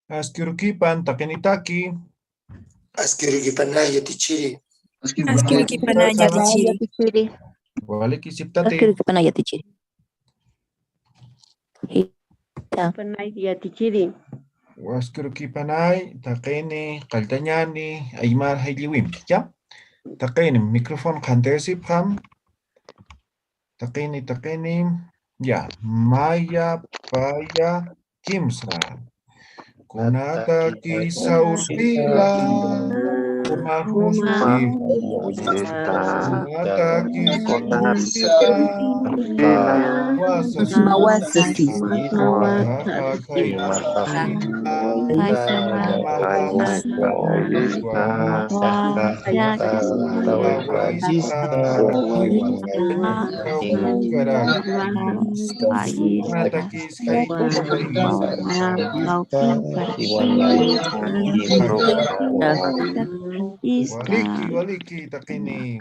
Askirukipan takenitaki. Askirikipanaya tichiri. Askirikipanaya tichiri. Waliki siptati. Askirikipanaya tichiri. Panaya tichiri. Askirukipanay takeni kaltañani aymar hayliwim. ¿Ya? Takeni micrófono kantesip ham. Takeni. Ya. Maya paya kimsa. Kunata kisa urpila. Mahusti. Kunata kisa urpila. Mawasaki. Waliki takini.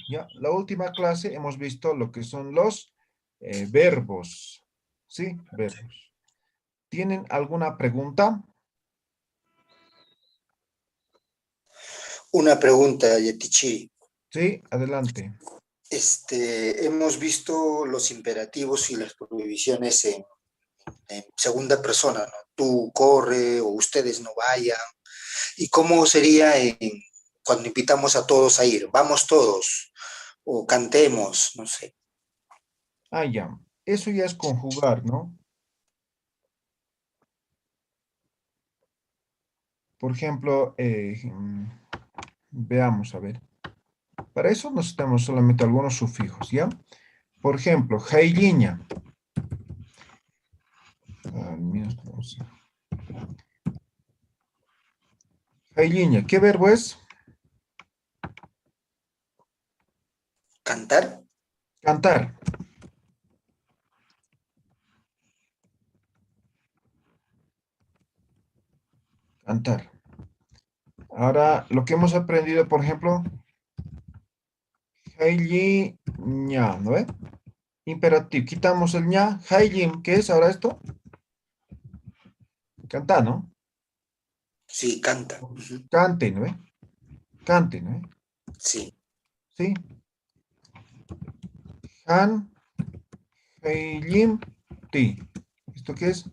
Ya, la última clase hemos visto lo que son los verbos. ¿Sí? Verbos. ¿Tienen alguna pregunta? Una pregunta, Yetichiri. Sí, adelante. Hemos visto los imperativos y las prohibiciones en segunda persona, ¿no? Tú corre o ustedes no vayan. ¿Y cómo sería cuando invitamos a todos a ir? Vamos todos o cantemos, no sé. Ah, ya. Eso ya es conjugar, ¿no? Por ejemplo, veamos, a ver. Para eso necesitamos solamente algunos sufijos, ¿ya? Por ejemplo, jailiña. Jailiña, ¿qué verbo es? ¿Cantar? Cantar. Cantar. Ahora, lo que hemos aprendido, por ejemplo, jailiña, ¿no ve? Imperativo. Quitamos el ña. Jailim, ¿qué es ahora esto? Cantar, ¿no? Sí, canta. Cante, ¿no ve? Cante, ¿no ve? Sí. Sí. Han, jailim, ti. ¿Esto qué es?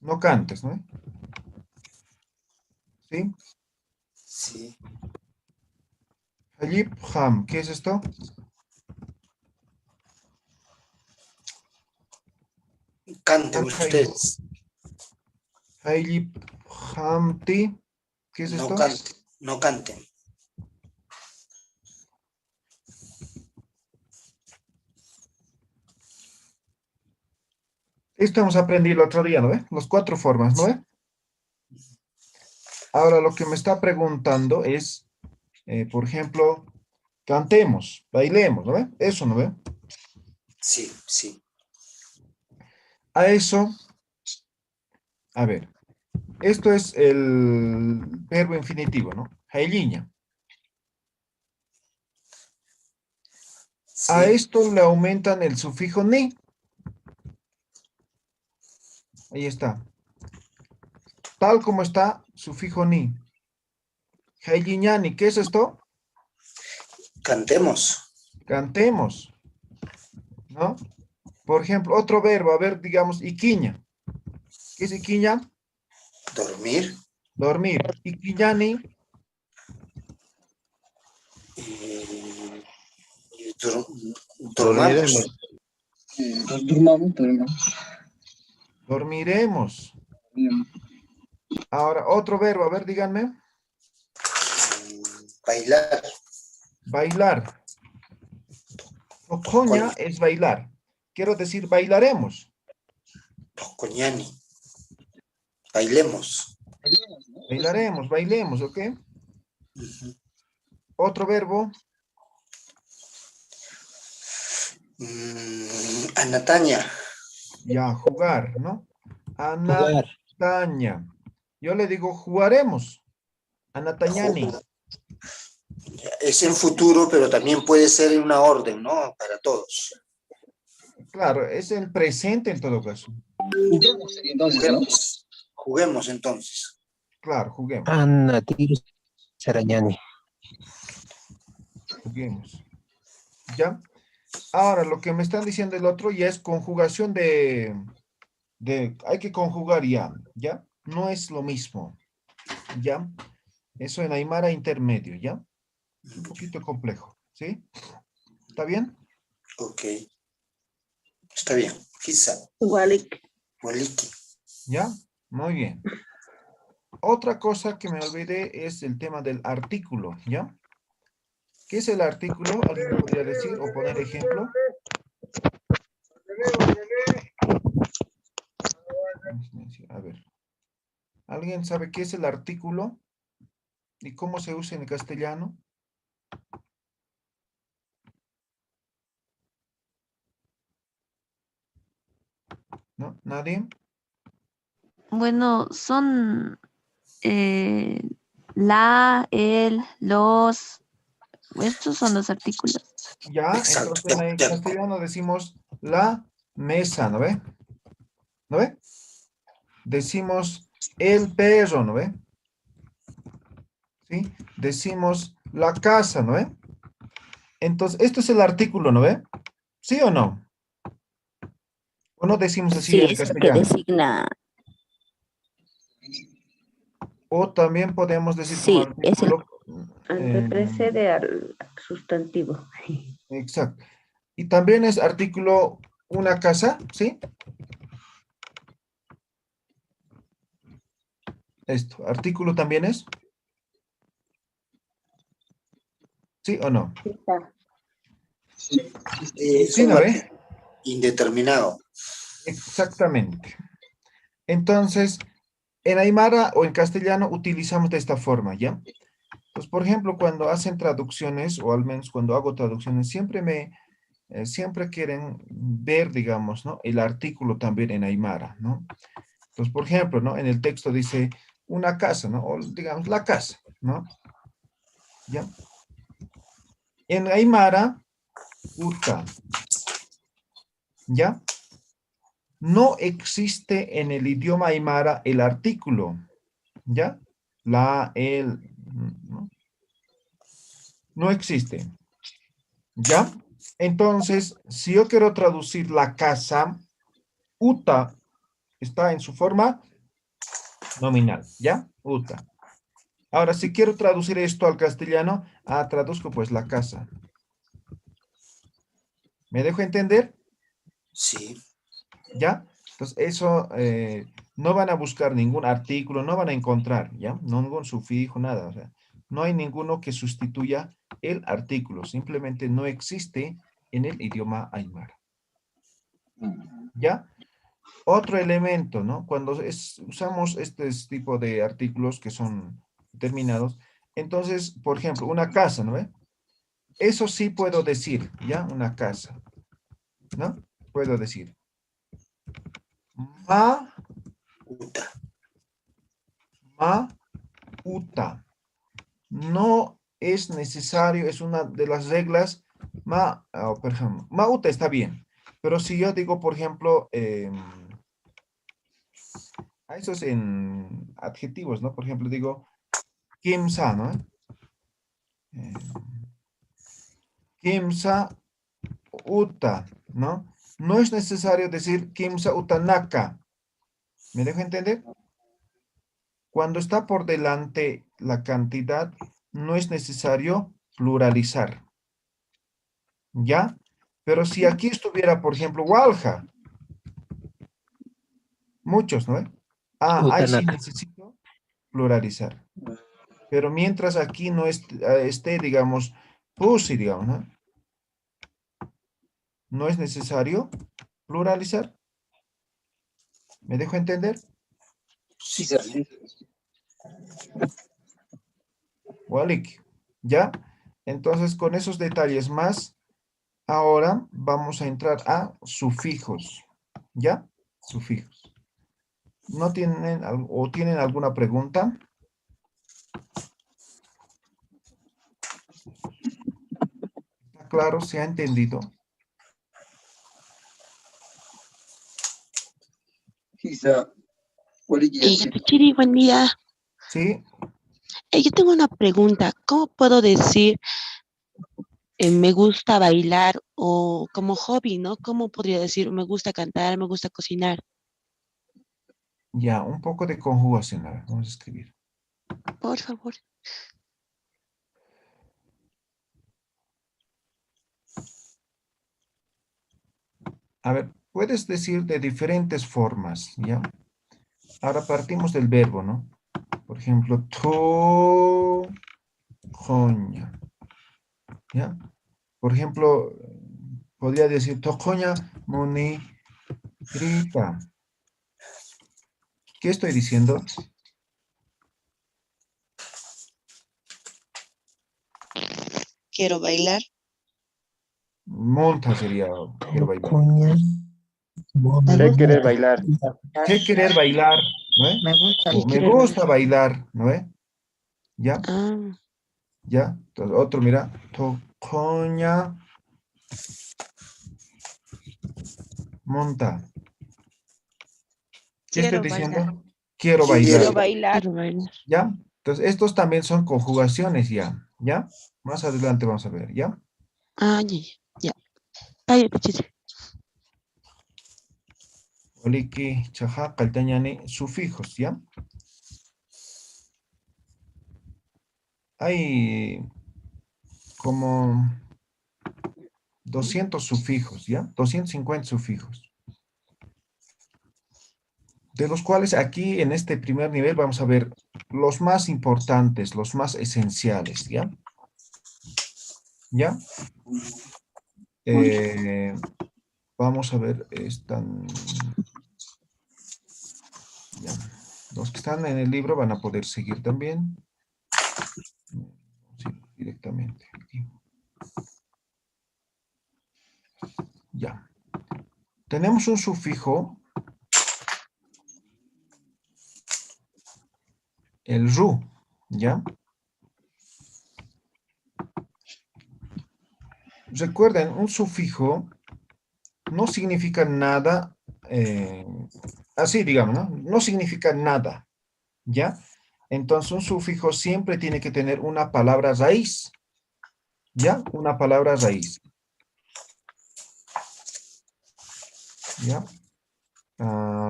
No cantes, ¿no? ¿Sí? Sí. Jalip ham, ¿qué es esto? Canten ustedes. Jalip ham ti, ¿qué es No esto? canten, no canten. Esto hemos aprendido el otro día, ¿no ve? Las 4 formas, ¿no ve? Ahora lo que me está preguntando es, por ejemplo, cantemos, bailemos, ¿no ve? Eso, ¿no ve? Sí, sí. A eso, a ver, esto es el verbo infinitivo, ¿no? Jailiña. Sí. A esto le aumentan el sufijo ni. Ahí está. Tal como está, sufijo ni. Jailiñani, ¿qué es esto? Cantemos. Cantemos, ¿no? Por ejemplo, otro verbo, a ver, digamos, iquiña. ¿Qué es iquiña? Dormir. Dormir. Iquiñani, Dormamos. dormiremos. Ahora, otro verbo, a ver, díganme. Bailar. Bailar. Tocoña es bailar. Quiero decir, bailaremos. Tocoñani. Bailemos. Bailaremos, bailemos, ¿ok? Otro verbo. Anataña. Ya, jugar, ¿no? Anataña. Yo le digo, jugaremos. Anatañani. Es en futuro, pero también puede ser en una orden, ¿no? Para todos. Claro, es el presente en todo caso. Juguemos sería entonces, ¿no? Juguemos entonces. Claro, juguemos. Anatiru Sarañani. Juguemos. ¿Ya? Ahora, lo que me están diciendo el otro ya es conjugación de hay que conjugar ya, ¿ya? No es lo mismo, ¿ya? Eso en Aymara intermedio, ¿ya? Un poquito complejo, ¿sí? ¿Está bien? Ok. Está bien. Quizá. Walik. Waliki. ¿Ya? Muy bien. Otra cosa que me olvidé es el tema del artículo, ¿ya? ¿Qué es el artículo? ¿Alguien me podría decir o poner ejemplo? A ver. ¿Alguien sabe qué es el artículo? ¿Y cómo se usa en castellano? ¿No? ¿Nadie? Bueno, son la, el, los, estos son los artículos. Ya, Exacto. entonces en castellano decimos la mesa, ¿no ve? ¿No ve? Decimos el perro, ¿no ve? ¿Sí? Decimos la casa, ¿no ve? Entonces, esto es el artículo, ¿no ve? ¿Sí o no? ¿O no decimos así Sí, en es lo que castellano? designa. O también podemos decir como Sí, es el. artículo. Precede al sustantivo. Exacto. Y también es artículo una casa, ¿sí? Esto, artículo también es. ¿Sí o no? Es Sí, un ¿no ve? indeterminado. Exactamente. Entonces, en Aymara o en castellano utilizamos de esta forma, ¿ya? Pues, por ejemplo, cuando hacen traducciones, o al menos cuando hago traducciones, siempre quieren ver, digamos, ¿no? El artículo también en Aymara, ¿no? Entonces, por ejemplo, ¿no? En el texto dice una casa, ¿no? O digamos, la casa, ¿no? ¿Ya? En Aymara, uta, ¿ya? No existe en el idioma Aymara el artículo, ¿ya? La, el, ¿no? No existe, ¿ya? Entonces, si yo quiero traducir la casa, uta está en su forma nominal, ¿ya? Uta. Ahora, si quiero traducir esto al castellano, traduzco pues la casa. ¿Me dejo entender? Sí. ¿Ya? Entonces, eso no van a buscar ningún artículo, no van a encontrar, ¿ya? No ningún sufijo, nada. O sea, no hay ninguno que sustituya el artículo. Simplemente no existe en el idioma aymara. ¿Ya? Otro elemento, ¿no? Cuando usamos este tipo de artículos que son determinados, entonces, por ejemplo, una casa, ¿no ve? Eso sí puedo decir, ¿ya? Una casa, ¿no? Puedo decir. Ma, Uta. ma, uta. No es necesario, es una de las reglas. Por ejemplo, ma, uta está bien. Pero si yo digo, por ejemplo, a esos en adjetivos, ¿no? Por ejemplo, digo, kimsa, ¿no? Kimsa uta, ¿no? No es necesario decir kimsa utanaka. ¿Me dejo entender? Cuando está por delante la cantidad, no es necesario pluralizar. ¿Ya? Pero si aquí estuviera, por ejemplo, walja, muchos, ¿no? Ahí sí Utanaka. necesito pluralizar. Pero mientras aquí no esté, digamos, pusi, digamos, ¿no? No es necesario pluralizar. ¿Me dejo entender? Sí, sí. Walik. ¿Ya? Entonces, con esos detalles más, ahora vamos a entrar a sufijos. ¿Ya? Sufijos. ¿No tienen o tienen alguna pregunta? ¿Está claro? ¿Se ha entendido? Pichiri, buen día. ¿Sí? Yo tengo una pregunta. ¿Cómo puedo decir me gusta bailar o como hobby, ¿no? ¿Cómo podría decir me gusta cantar, me gusta cocinar? Ya, un poco de conjugación. A ver, vamos a escribir. Por favor. A ver, puedes decir de diferentes formas, ¿ya? Ahora partimos del verbo, ¿no? Por ejemplo, tojoña, ¿ya? Por ejemplo, podría decir tojoña moni grita. ¿Qué estoy diciendo? Quiero bailar. Monta sería, quiero bailar. Coña, Me Sé gusta. querer bailar. ¿Qué querer bailar? ¿No es? Me gusta. O me Querer gusta bailar, ¿no es? ¿Ya? Ah, ¿Ya? Entonces, otro, mira. Tocoña monta. ¿Qué estoy quiero diciendo? bailar. Quiero Quiero bailar. Quiero bailar. ¿Ya? Entonces, estos también son conjugaciones ya. ¿Ya? Más adelante vamos a ver, ¿ya? Ah, ya, ya. Vaya, Pichiri. Oliki, chaja, caltañani, sufijos, ¿ya? Hay como 200 sufijos, ¿ya? 250 sufijos. De los cuales aquí en este primer nivel vamos a ver los más importantes, los más esenciales, ¿ya? ¿Ya? Vamos a ver, están... ya. Los que están en el libro van a poder seguir también. Sí, directamente aquí. Ya. Tenemos un sufijo, el ru, ¿ya? Recuerden, un sufijo no significa nada, así digamos, ¿no? No significa nada, ¿ya? Entonces un sufijo siempre tiene que tener una palabra raíz, ¿ya? Una palabra raíz, ¿ya?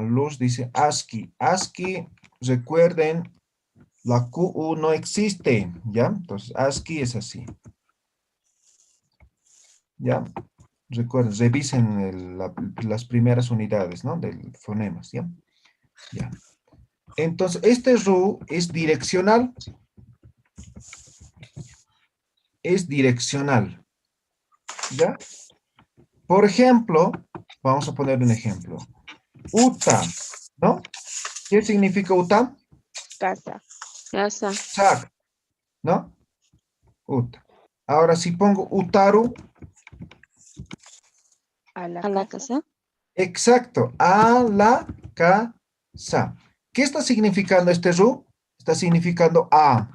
Luz dice ASCII. ASCII, recuerden, la QU no existe, ¿ya? Entonces ASCII es así, ¿ya? Recuerden, revisen las primeras unidades, ¿no? Del fonemas, ¿ya? Ya. Entonces, este RU es direccional. Es direccional. ¿Ya? Por ejemplo, vamos a poner un ejemplo. Uta, ¿no? ¿Qué significa uta? Casa. Casa. Chak, ¿no? Uta. Ahora, si pongo utaru, A la casa. exacto, a la casa. ¿Qué está significando este RU? Está significando a.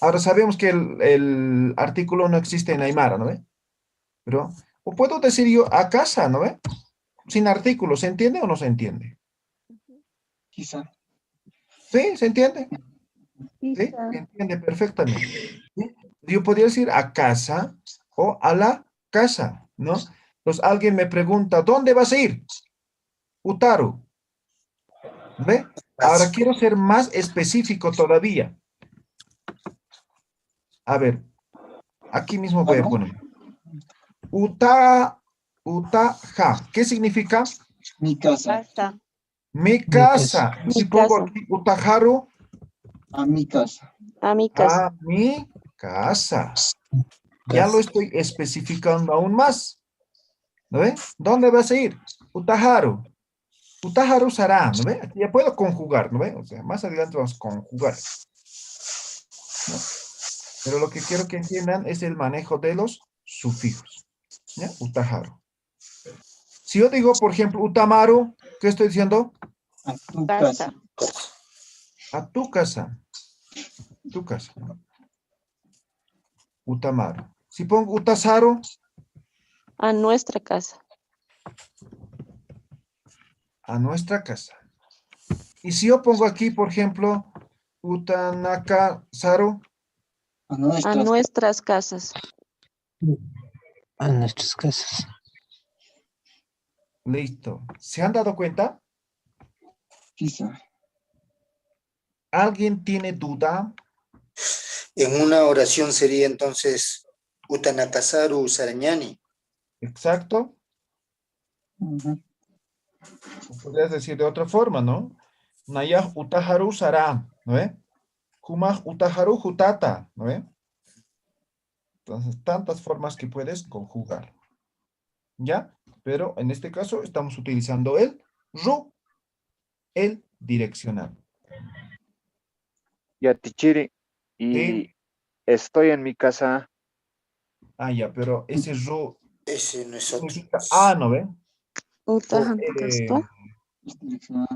Ahora sabemos que el artículo no existe en Aymara, ¿no ve? Pero, o puedo decir yo a casa, ¿no ve? Sin artículo, ¿se entiende o no se entiende? Quizá. ¿Sí? ¿Se entiende? ¿Sí? Quizá. Se entiende perfectamente. ¿Sí? Yo podría decir a casa o a la casa, ¿no? Entonces alguien me pregunta, ¿dónde vas a ir? Utaru. ¿Ve? Ahora quiero ser más específico todavía. A ver, aquí mismo voy a poner. Utaja. ¿Qué significa? Mi casa. Casa. Mi Mi casa. casa. Y si Mi pongo casa. aquí Utaharu, A mi casa. A mi casa. a mi casa. Ya lo estoy especificando aún más. ¿No ve? ¿Dónde vas a ir? Utaharu. Utaharu será, ¿no ve? Aquí ya puedo conjugar, ¿no ve? O sea, más adelante vamos a conjugar. ¿No? Pero lo que quiero que entiendan es el manejo de los sufijos. ¿Ya? Utaharu. Si yo digo, por ejemplo, Utamaru, ¿qué estoy diciendo? A tu Casa. casa. A tu casa. Tu casa, ¿no? Utamaru. Si pongo Utasaru, A nuestra casa. a nuestra casa. Y si yo pongo aquí, por ejemplo, Utanaka Saru, A A nuestras. nuestras casas. A nuestras casas. listo. ¿Se han dado cuenta? Quizá. ¿Alguien tiene duda? En una oración sería entonces Utanakasaru Sarañani. Exacto. Ujú. O podrías decir de otra forma, ¿no? Nayah utaharu sara, ¿no ve? Kumah utaharu hutata, ¿no ve? Entonces, tantas formas que puedes conjugar. ¿Ya? Pero en este caso estamos utilizando el ru, el direccional. Ya, Tichiri. Y ¿Sí? estoy en mi casa. Ah, ya, pero ese ru Ese no es otro. significa a, ¿no ve? Utahan O, kasto. Es direccional.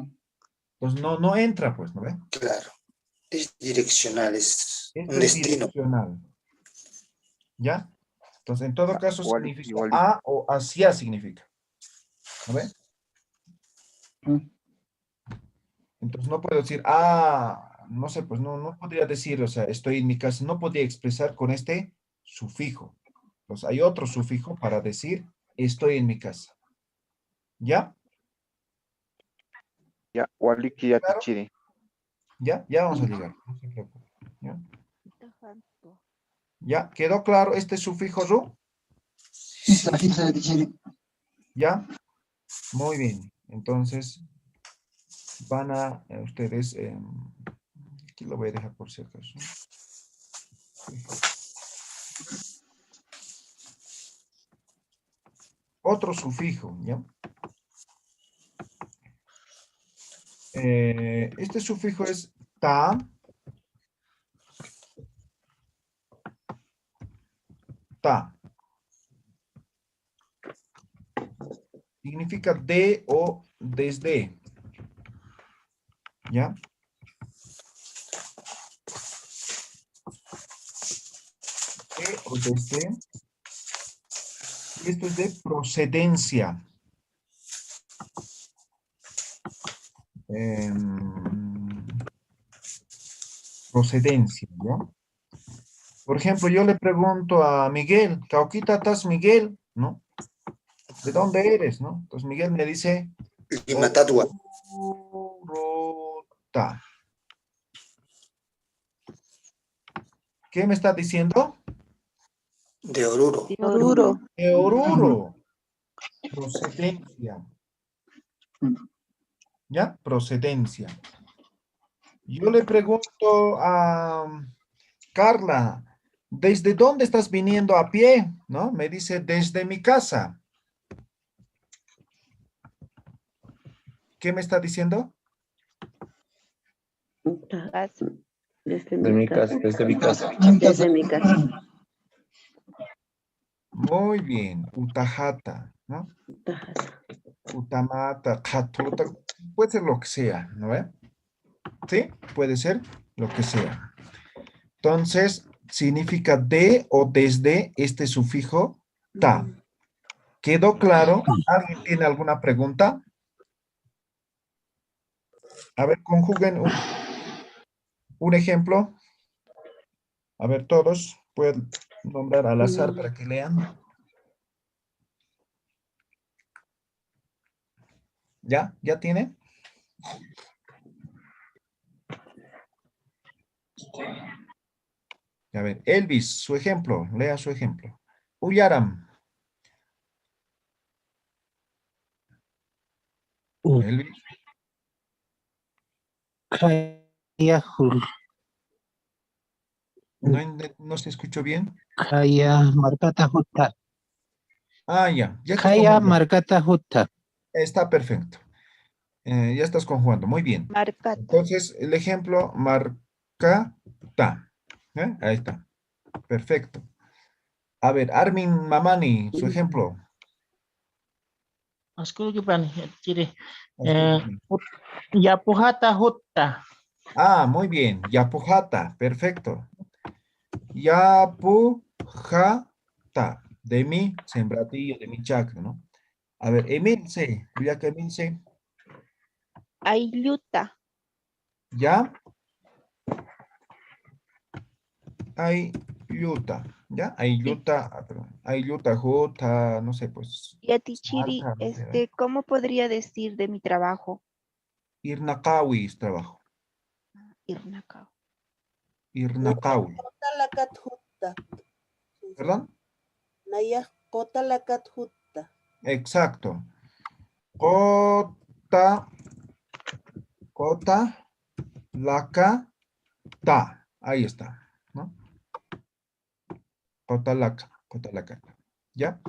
pues no entra, pues, ¿no ve? Claro. Es direccional, es Esto un es destino. direccional. ¿Ya? Entonces, en todo caso significa Igualito. a o hacia significa. ¿No ve? Ujú. Entonces no puedo decir, no sé, pues no podría decir, o sea, estoy en mi casa, no podría expresar con este sufijo. Pues hay otro sufijo para decir, estoy en mi casa. ¿Ya? Ya, Waliki ya, Claro. Tichiri. Ya vamos a llegar. No se preocupe. ¿Ya? ¿Ya? ¿Quedó claro este sufijo ru? Quizá, quizá, Tichiri. ¿Ya? Muy bien. Entonces, van a ustedes, aquí lo voy a dejar por si acaso. Otro sufijo, ¿ya? Este sufijo es ta. Ta. Significa de o desde. ¿Ya? De o desde. Y esto es de procedencia. Procedencia, ¿no? Por ejemplo, yo le pregunto a Miguel, ¿Cauquita estás Miguel? ¿No? ¿De dónde eres? ¿No? Entonces Miguel me dice, Limatadua. Oruro. ¿Qué me está diciendo? De Oruro. De Oruro. De Oruro. Procedencia. ¿Ya? Procedencia. Yo le pregunto a Carla, ¿desde dónde estás viniendo a pie? ¿No? Me dice, desde mi casa. ¿Qué me está diciendo? Desde De mi mi casa. casa, desde mi casa. Desde mi casa. Muy bien. Utajata, ¿no? Utamata, Katuta, puede ser lo que sea, ¿no ve? ¿Sí? Puede ser lo que sea. Entonces, significa de o desde este sufijo ta. ¿Quedó claro? ¿Alguien tiene alguna pregunta? A ver, conjuguen un ejemplo. A ver, todos pueden nombrar al azar para que lean. ¿Ya? ¿Ya tiene? A ver, Elvis, su ejemplo. Lea su ejemplo. Uyaram. Elvis. Kaya No se escuchó bien. markata hutta. Ya. Ya estás Kaya conjugando. markata hutta. Está perfecto. Ya estás conjugando. Muy bien. Marcata. Entonces, el ejemplo, marcata. Ahí está. Perfecto. A ver, Armin Mamani, su ejemplo. Chiri. Escúchame. Yapuhata hutta. Muy bien. Yapujata. Perfecto. Yapujata. De mi sembradillo, de mi chacra, ¿no? A ver, Emilce. Ya que Emilce. Aylluta. ¿Ya? Aylluta. ¿Ya? Aylluta, perdón. Aylluta, Jota, no sé, pues. Y a ti, Chiri, Marta, no sé, ¿cómo podría decir de mi trabajo? Irnakawi es trabajo. Irnacao. Irnakawi. ¿Perdón? Exacto. Kota, kota, laka, ta. Ahí está, ¿no? Kota, laka. ¿Ya?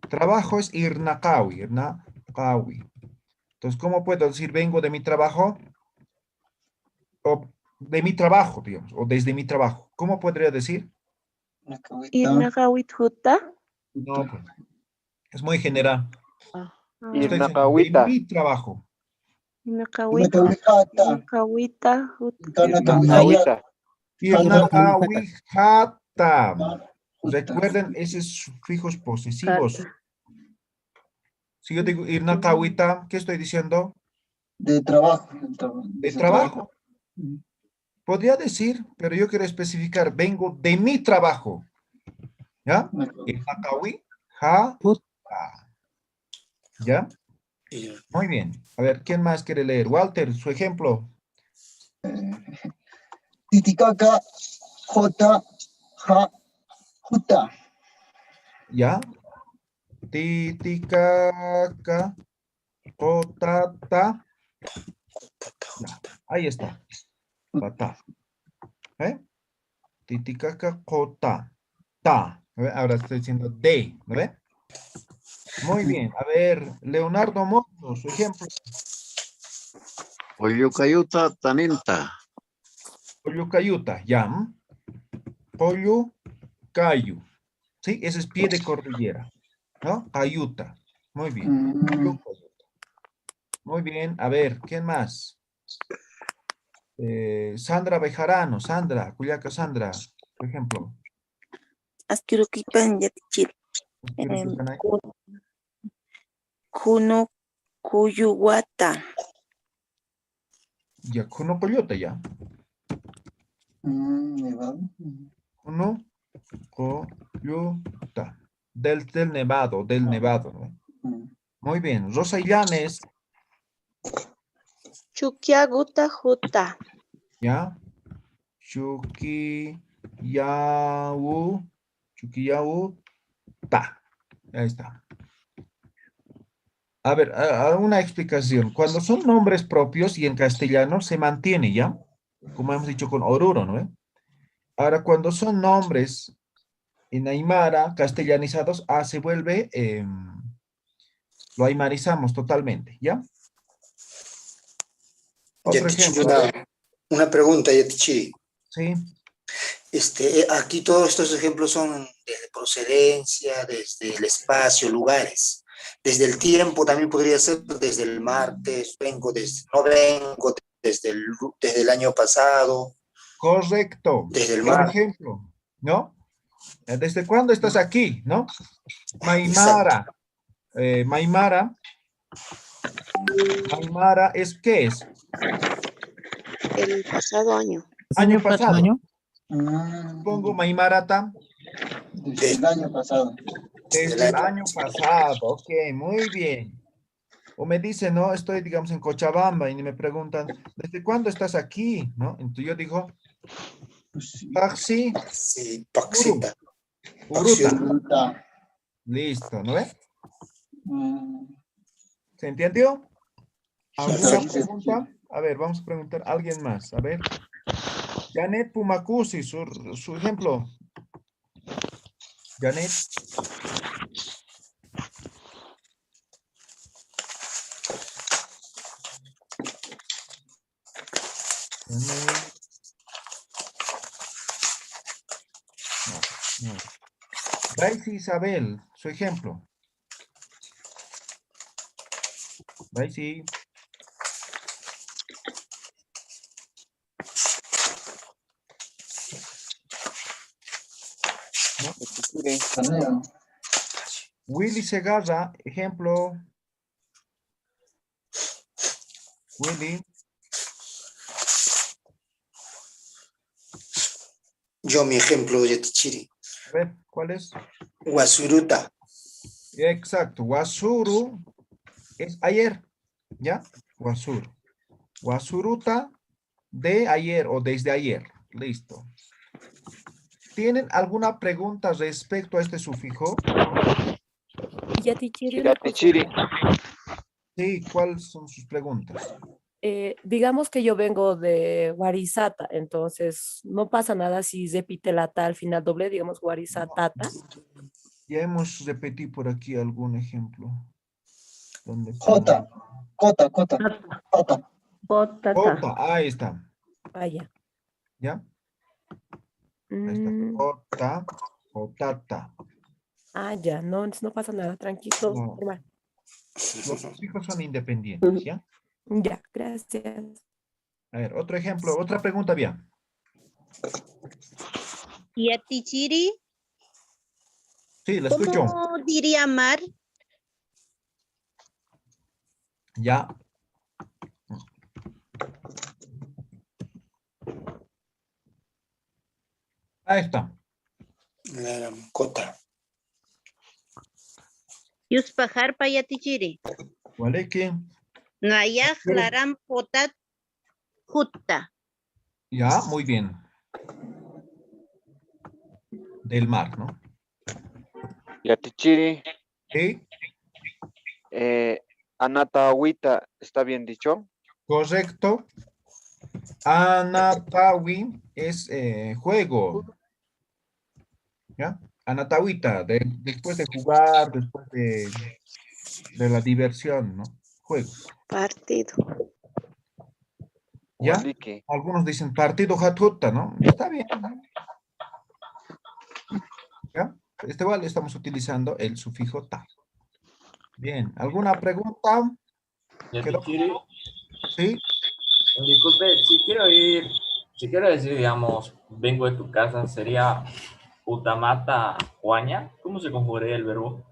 Trabajo es irnakawi, irnakawi. Entonces, ¿cómo puedo decir vengo de mi trabajo? O de mi trabajo, digamos, o desde mi trabajo. ¿Cómo podría decir? Irnacawit Juta. No, pues, es muy general. Estoy diciendo de Irnakawita. mi trabajo. Irnacawita. Nakawihata. Irnacawita Juta. Irnakawita. Irnakawijata. Recuerden esos sufijos posesivos. Si yo digo irnakawita, ¿qué estoy diciendo? De trabajo. De trabajo. Podría decir, pero yo quiero especificar, vengo de mi trabajo. ¿Ya? Irnakawi, ja, ta. ¿Ya? Muy bien. A ver, ¿quién más quiere leer? Walter, su ejemplo. Titicaca, J, Ja, Juta. ¿Ya? Titicaca, cotata. Ya, ahí está. Tata. ¿Eh? Titicaca, cota. Ta. ¿Ve? Ahora estoy diciendo de. ¿No ve? Muy bien. A ver, Leonardo Mozo, su ejemplo. Oyukayuta taninta. Pollo cayuta. Ya. Pollo cayu. ¿Sí? Ese es pie de cordillera. ¿No? Cayuta. Muy bien. Pollo cayuta. Muy bien. A ver, ¿quién más? Sandra Bejarano. Sandra. Cuyaca Sandra. Por ejemplo. Asquiruquipan Yatichir. Asquiruquipanay. Kuno Kuyuwata. Ya, Kuno Coyota ya. Kuno Coyota. Del nevado, ¿no? Muy bien. Rosa Illanes. Chuquiaguta Juta. Ya. Chuquiyau, ta. Ahí está. A ver, una explicación. Cuando son nombres propios y en castellano se mantiene, ¿ya? Como hemos dicho con Oruro, ¿no? Ahora, cuando son nombres en aymara, castellanizados, se vuelve, lo aymarizamos totalmente, ¿ya? Otro Yatichiri, ejemplo. una pregunta, Yatichiri. Sí. Aquí todos estos ejemplos son desde procedencia, desde el espacio, lugares. Desde el tiempo también podría ser desde el martes, no vengo, desde el año pasado. Correcto. Desde el Por mar. ejemplo, ¿no? ¿Desde cuándo estás aquí, no? Maimara. Maimara es, ¿qué es? El pasado año. Año pasado. Pongo Maimarata. Desde el año pasado. Desde el año pasado. Ok, muy bien. O me dicen, no, estoy, digamos, en Cochabamba y me preguntan, ¿desde cuándo estás aquí? ¿No? Entonces yo digo, Paxi. Sí, Paxita. Uruta. Listo, ¿no ves? ¿Se entendió? ¿Alguna pregunta? A ver, vamos a preguntar a alguien más. A ver. Janet Pumacusi, su ejemplo. Janet. No. Daisy Isabel, su ejemplo. Daisy. No. Willy Segarra, ejemplo. Willy. Yo mi ejemplo, Yatichiri. A ver, ¿cuál es? Wasuruta. Exacto, wasuru es ayer, ¿ya? Wasuru. Wasuruta de ayer o desde ayer. Listo. ¿Tienen alguna pregunta respecto a este sufijo? Yatichiri, una Yatichiri. consulta. Sí, ¿cuáles son sus preguntas? Digamos que yo vengo de Warisata, entonces no pasa nada si repite la ta al final doble, digamos Warisatata. Ya hemos repetido por aquí algún ejemplo. ¿Dónde está? Jota. Jota. Jota. Jota, ahí está. Vaya. ¿Ya? Ahí está. Jota, jotata. Ya, no, entonces no pasa nada, tranquilo. No. Normal. Los sufijos son independientes, ¿ya? Ya, gracias. A ver, otro ejemplo, otra pregunta, bien. Yatichiri, Sí, la escucho. ¿cómo diría Mar? Ya. Ahí está. Cota. Yuspajar pa Yatichiri. ¿Vale? ¿Qué? Naya Claram Potat Jutta. Ya, muy bien. Del mar, ¿no? Yatichiri. Sí. Anatahuita, ¿está bien dicho? Correcto. Anatawi es juego. ¿Ya? Anatawita, después de jugar, después de la diversión, ¿no? Juego. Partido. ¿Ya? Waliki. Algunos dicen partido hatuta, ¿no? Está bien. ¿Ya? Igual estamos utilizando el sufijo ta. Bien. ¿Alguna pregunta? Yatichiri, Sí. disculpe, si quiero decir, digamos, vengo de tu casa, sería utamata huaña. ¿Cómo se conjugaría el verbo?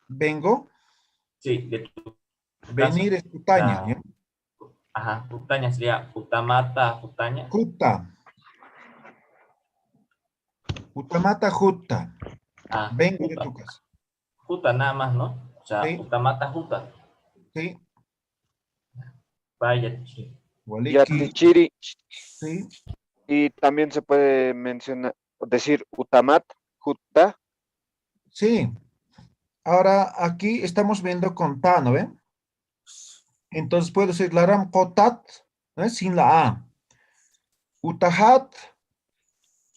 Vengo. Sí, de tu Venir casa. es putaña, ¿ya? Ajá, putaña sería utamata putaña. Juta. Utamata juta. Vengo de Juta. tu casa. Juta nada más, ¿no? O sea, Sí. utamata juta. Sí. Vaya, Yatichiri. Yatichiri. Sí. Y también se puede mencionar, decir utamat, jutta. Sí. Ahora aquí estamos viendo con ta, ¿no ven? Entonces puedo decir laram kotat, ¿no? Sin la a. Utahat,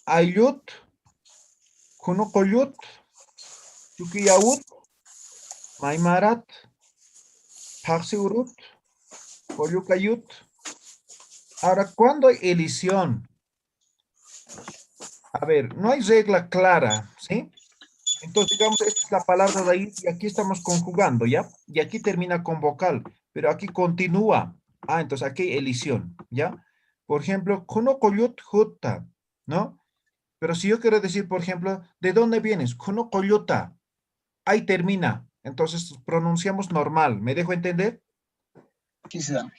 ayut, kunukoyut, chukiyawut, maimarat, paxiurut, koyukayut. Ahora, ¿cuándo hay elisión? A ver, no hay regla clara, ¿sí? Entonces, digamos, esta es la palabra de ahí y aquí estamos conjugando, ¿ya? Y aquí termina con vocal, pero aquí continúa. Entonces aquí hay elisión, ¿ya? Por ejemplo, kunokoyut jutta, ¿no? Pero si yo quiero decir, por ejemplo, ¿de dónde vienes? Kunokoyuta. Ahí termina. Entonces pronunciamos normal. ¿Me dejo entender? Quizá.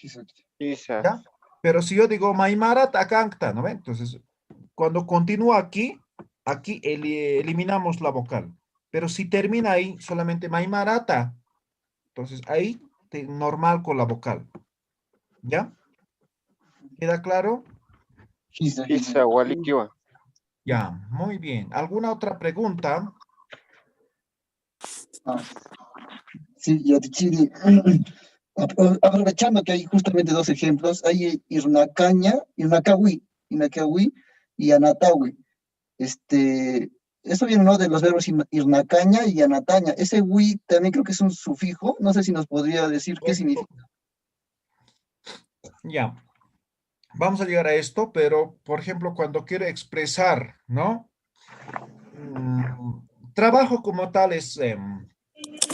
¿Ya? Pero si yo digo Maimarat akankta, ¿no ve? Entonces, cuando continúa aquí, eliminamos la vocal. Pero si termina ahí, solamente Maimarata. Entonces, ahí normal con la vocal. ¿Ya? ¿Queda claro? Isa, walikiwa. Ya, muy bien. ¿Alguna otra pregunta? Sí, Yatichiri. Aprovechando que hay justamente dos ejemplos, hay Irnacaña, Irnacawi y Anatawi. Eso viene, ¿no? De los verbos Irnacaña y Anataña. Ese wi también creo que es un sufijo. No sé si nos podría decir qué significa. Ya. Vamos a llegar a esto, pero, por ejemplo, cuando quiero expresar, ¿no? Trabajo como tal es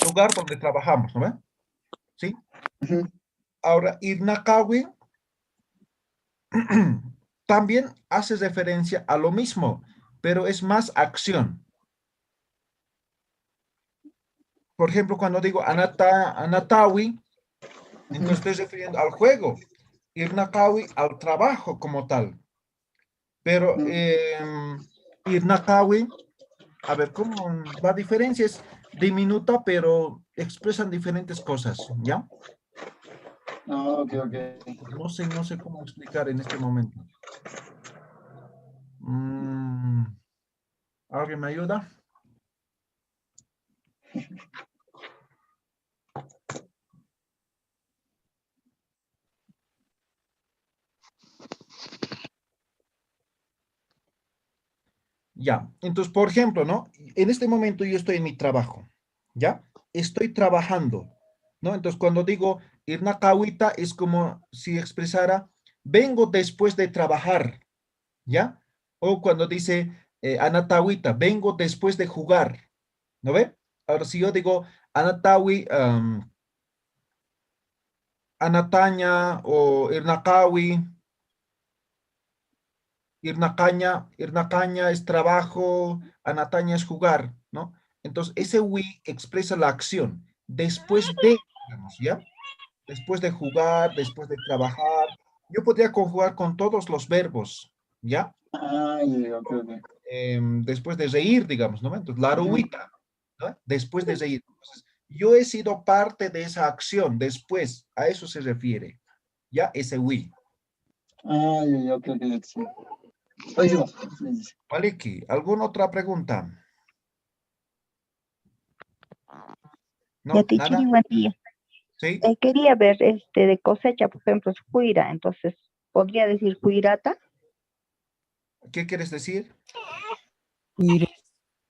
lugar donde trabajamos, ¿no ve? ¿Sí? Ahora, Irnakawi también hace referencia a lo mismo, pero es más acción. Por ejemplo, cuando digo Anatawi, entonces estoy refiriendo al juego. Irnakawi al trabajo como tal. Pero Irnakawi, a ver, ¿cómo? La diferencia es diminuta, pero expresan diferentes cosas, ¿ya? Ok. No sé cómo explicar en este momento. ¿Alguien me ayuda? Ya, entonces, por ejemplo, ¿no? En este momento yo estoy en mi trabajo, ¿ya? Estoy trabajando, ¿no? Entonces, cuando digo Irnakawita es como si expresara, vengo después de trabajar, ¿ya? O cuando dice Anatawita, vengo después de jugar, ¿no ve? Ahora, si yo digo Anatawi, Anataña o Irnakawi, Irnacaña es trabajo, Anataña es jugar, ¿no? Entonces, ese we expresa la acción después de, digamos, ¿ya? Después de jugar, después de trabajar. Yo podría conjugar con todos los verbos, ¿ya? Ok. Después de reír, digamos, ¿no? Entonces, la ruita, ¿no? Después de reír. Entonces, yo he sido parte de esa acción, después, a eso se refiere, ¿ya? Ese we. Ok. Sí. Ahí sí va. Maliki, ¿alguna otra pregunta? Ya, ¿No? ¿Nada? Tichiri, buen día. ¿Sí? Quería ver de cosecha, por ejemplo, es juira, entonces, ¿podría decir juirata? ¿Qué quieres decir?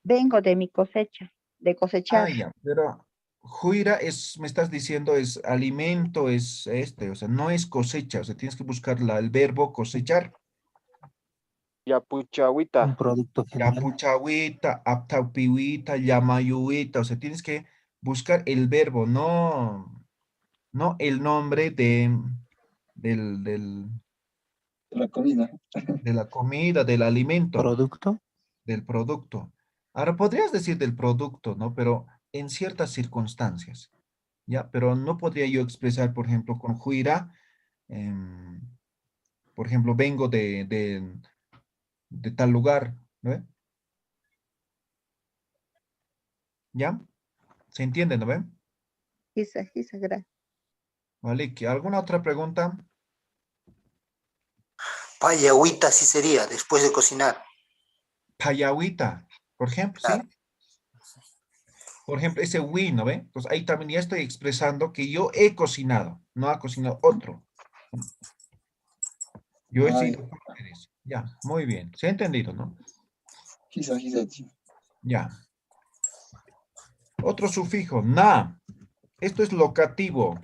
Vengo de mi cosecha, de cosechar. Ya, pero juira es, me estás diciendo, es alimento, es o sea, no es cosecha, o sea, tienes que buscar el verbo cosechar. Yapuchawita. Un producto general. Yapuchawita, aptaupiwita, yamayuita, o sea, tienes que buscar el verbo, no el nombre del, La comida. de la comida, del alimento. ¿Producto? Del producto. Ahora, podrías decir del producto, ¿no? Pero en ciertas circunstancias, ¿ya? Pero no podría yo expresar, por ejemplo, con juira, por ejemplo, vengo de tal lugar, ¿no? ¿Ya? ¿Se entiende, no ve? Gracias. Vale, ¿alguna otra pregunta? Payagüita sí sería, después de cocinar. Payahuita, por ejemplo, ¿sí? Claro. Por ejemplo, ese we, ¿no ve? Entonces ahí también ya estoy expresando que yo he cocinado, no ha cocinado otro. Yo he sido parte de eso. Ya, muy bien. ¿Se ha entendido, no? Sí. Ya. Otro sufijo, na. Esto es locativo.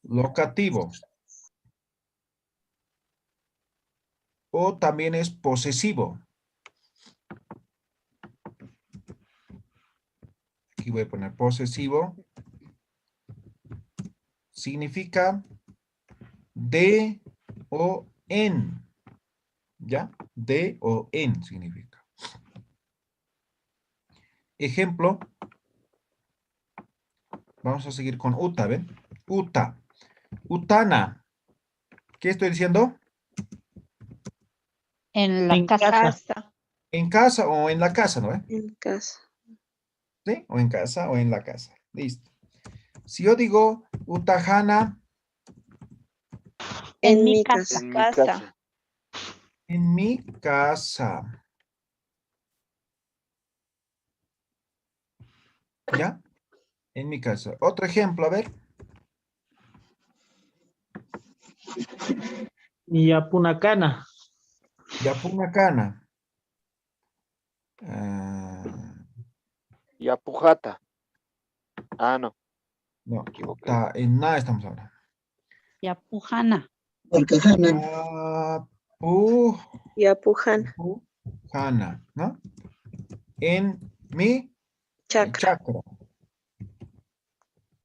Locativo. O también es posesivo. Aquí voy a poner posesivo. Significa de o en. ¿Ya? De o en significa. Ejemplo. Vamos a seguir con uta, ¿ven? Uta. Utana. ¿Qué estoy diciendo? En la En casa. casa. En casa o en la casa, ¿no? En casa. ¿Sí? O en casa o en la casa. Listo. Si yo digo utajana. En mi casa. En mi casa. En mi casa. ¿Ya? En mi casa. Otro ejemplo, a ver. Yapunacana. Yapunacana. Yapujata. No. No, Equivoqué. en nada estamos hablando. Yapujana. Orcajana. Yapujana. Yapujana, ¿no? En mi Chacra. chakra.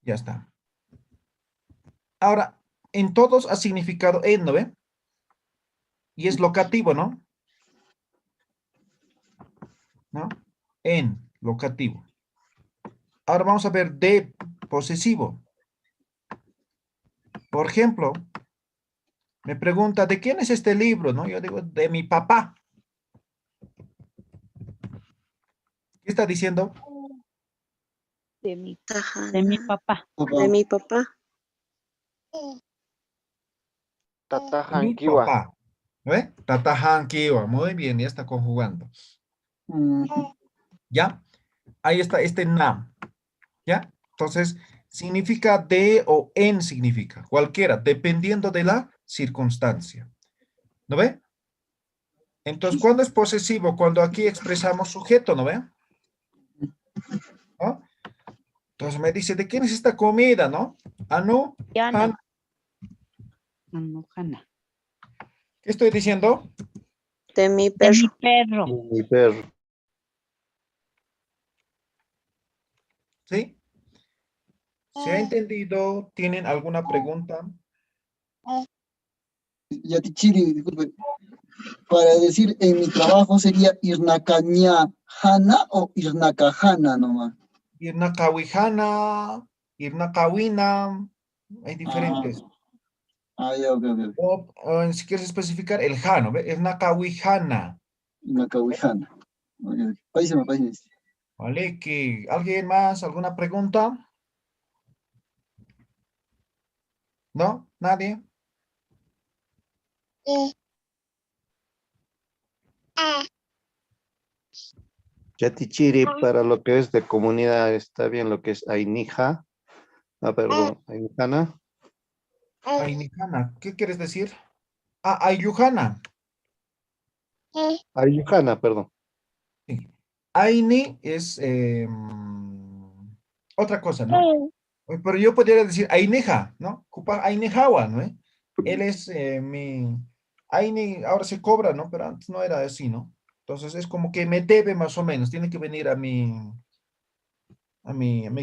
Ya está. Ahora, en todos ha significado en, ¿no ve? Y es locativo, ¿no? ¿No? En, locativo. Ahora vamos a ver de posesivo. Por ejemplo, me pregunta, ¿de quién es este libro? ¿No? Yo digo, de mi papá. ¿Qué está diciendo? De mi papá. De mi papá. Mi Tatajankiwa. papá. ¿Ve? Tatajankiwa. Muy bien, ya está conjugando. ¿Ya? Ahí está este na. ¿Ya? Entonces, significa de o en significa. Cualquiera, dependiendo de la circunstancia. ¿No ve? Entonces, ¿cuándo es posesivo? Cuando aquí expresamos sujeto, ¿no ve? ¿No? Entonces me dice, ¿de quién es esta comida, no? Anu, Han. Hana. ¿Qué estoy diciendo? De mi De perro. mi perro. Mi perro. ¿Sí? ¿Se ha entendido? ¿Tienen alguna pregunta? Yatichiri, disculpe. Para decir en mi trabajo sería Irnakañahana o Irnakajana nomás. Irnakawijana, Irnakawina, hay diferentes. Ya, ok. O si quieres especificar, el jano, ¿ve? Irnakawijana. Irnakawijana. Páisame. Vale, ¿alguien más? ¿Alguna pregunta? ¿No? ¿Nadie? Yatichiri, para lo que es de comunidad, está bien lo que es Ainija. Perdón, Ainijana. Ainijana, ¿qué quieres decir? Ayujana. Ayujana, perdón. Sí. Aini es otra cosa, ¿no? Pero yo podría decir Aineja, ¿no? Kupa Ainejawa, ¿no? Él es mi... Aini ahora se cobra, ¿no? Pero antes no era así, ¿no? Entonces es como que me debe más o menos, tiene que venir a mi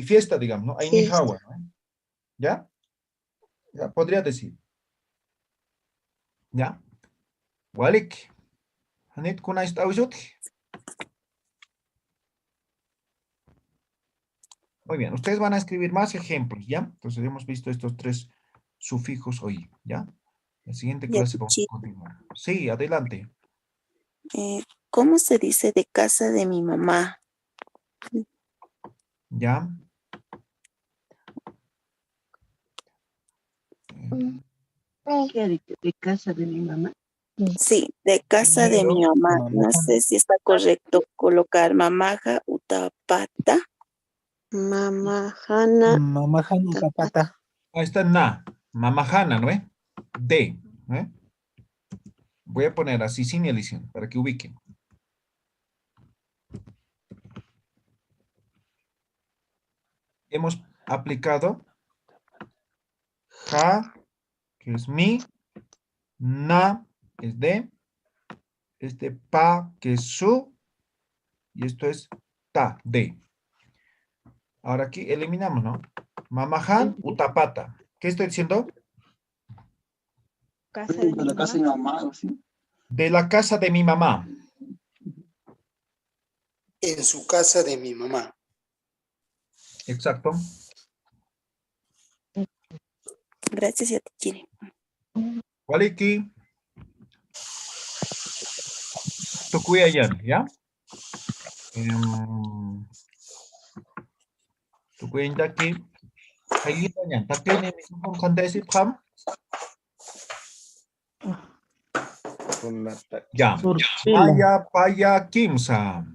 fiesta, digamos, ¿no? Ainejawa, ¿no? ¿Ya? Ya, podría decir. ¿Ya? Walik. Hanit kuna istawjut. Muy bien, ustedes van a escribir más ejemplos, ¿ya? Entonces hemos visto estos 3 sufijos hoy, ¿ya? La siguiente clase vamos a continuar. Sí, adelante. ¿Cómo se dice de casa de mi mamá? ¿Ya? ¿Qué ha dicho? ¿De casa de mi mamá? Sí, de casa de mi mamá. No sé si está correcto colocar mamaja utapata. Mamajana. Mamajana utapata. Ahí está na. Mamajana, ¿no? De. ¿eh? Voy a poner así sin elición para que ubiquen. Hemos aplicado ja, que es mi, na, es de, pa, que es su, y esto es ta, de. Ahora aquí eliminamos, ¿no? Mamajan, utapata. ¿Qué estoy diciendo? De la casa de mi mamá, ¿sí? De la casa de mi mamá. En su casa de mi mamá. Exacto. Gracias, Yatichiri. Waliki. Tukuyayan, ¿ya? Tukuyayan aquí. Hay yan. Takini mismo contesti pam. Ya. Maya paya kimsa.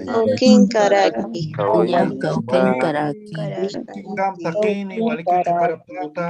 Okinkaraki. Takini, waliki para plata.